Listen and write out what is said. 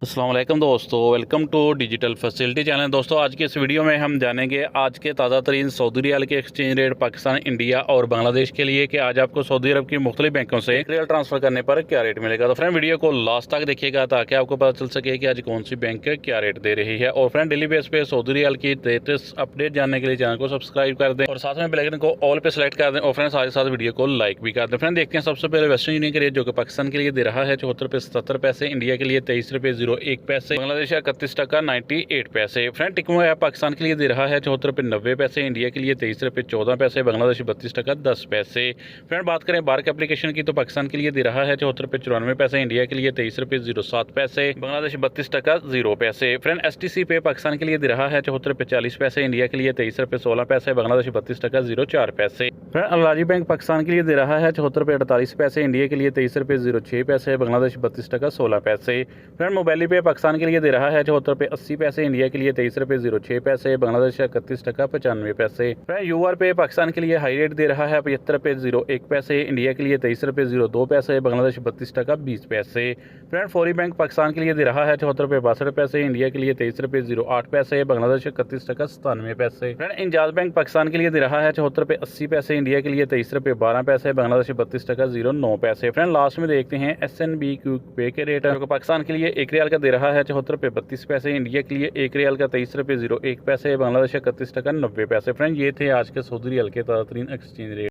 अस्सलाम वालेकुम दोस्तों, welcome to digital facility channel. दोस्तों आज के इस वीडियो में हम जानेंगे आज के ताज़ा तरीन सऊदी रियाल के एक्सचेंज रेट पाकिस्तान, इंडिया और बांग्लादेश के लिए कि आज आपको सऊदी अरब की मुख्तलिफ बैंकों से रियल ट्रांसफ़र करने पर क्या रेट मिलेगा। तो फ्रेंड वीडियो को लास्ट तक देखिएगा ताकि आपको पता चल सके कि आज कौन सी बैंक क्या रेट दे रही है। और फ्रेंड डेली बेस पे सऊदी रियाल की लेटेस्ट अपडेट जानने के लिए चैनल को सब्सक्राइब कर दें और साथ में बेल आइकन को ऑल पे सेलेक्ट कर दें और फ्रेंड साथ ही साथ वीडियो को लाइक भी कर दें। फ्रेंड देखते हैं सबसे पहले वेस्टर्न यूनियन के रेट जो कि पाकिस्तान के लिए दे रहा है 74 रुपये 77 पैसे, इंडिया के लिए 23 रुपये 01 पैसे, बांग्लादेश 31 टका 98 पैसे। फ्रेंड टिकमो ऐप पाकिस्तान के लिए दे रहा है 74 रुपये 90 पैसे, इंडिया के लिए 23 रुपये 14 पैसे, बांग्लादेश 32 टका 10 पैसे। फ्रेंड बात करें बार्क एप्लीकेशन की तो पाकिस्तान के लिए दे रहा है 74 रुपये 94 पैसे, इंडिया के लिए 23 रुपये 07 पैसे, बांग्लादेश 32 टका 0 पैसे। फ्रेंड STC पे पाकिस्तान के लिए दे रहा है 74 रुपये 40 पैसे, इंडिया के लिए 23 रुपये 16 पैसे, बांग्लादेश 32 टका 04 पैसे। फ्रेंड अल-राजी बैंक पाकिस्तान के लिए दे रहा है 74 रुपये 48 पैसे, इंडिया के लिए 23 रुपये 06 पैसे, बांग्लादेश 32 टका 16 पैसे। फ्रेंड मोबाइल पे पाकिस्तान के लिए दे रहा है 74 रुपये 80 पैसे, इंडिया के लिए 23 रुपये 06 पैसे, बांग्लादेश 31 टका 95 पैसे। फ्रेंड UR पे पाकिस्तान के लिए हाई रेट दे रहा है 75 रुपये 01 पैसे, इंडिया के लिए 23 रुपये 02 पैसे, बांग्लादेश 32 टका 20 पैसे। फ्रेंड फौरी बैंक पाकिस्तान के लिए दे रहा है 74 रुपये 62 पैसे, इंडिया के लिए 23 रुपये 08 पैसे, बांग्लादेश 31 टका 97 पैसे। फ्रेंड इंजाज बैंक पाकिस्तान के लिए दे रहा है 74 रुपये 80 पैसे, इंडिया के लिए 23 रुपये 12 पैसे, बांग्लादेश 32 टका 09 पैसे। फ्रेंड लास्ट में देखते हैं SNB क्विक पे के रेट जो पाकिस्तान के लिए 1 रियाल का दे रहा है 74 रुपये 32 पैसे, इंडिया के लिए 1 रियाल का 23 रुपये 01 पैसे, बांग्लादेश 31 टका 90 पैसे। फ्रेंड ये थे आज के सऊदी रियाल के ताज़ा तरीन एक्सचेंज रेट।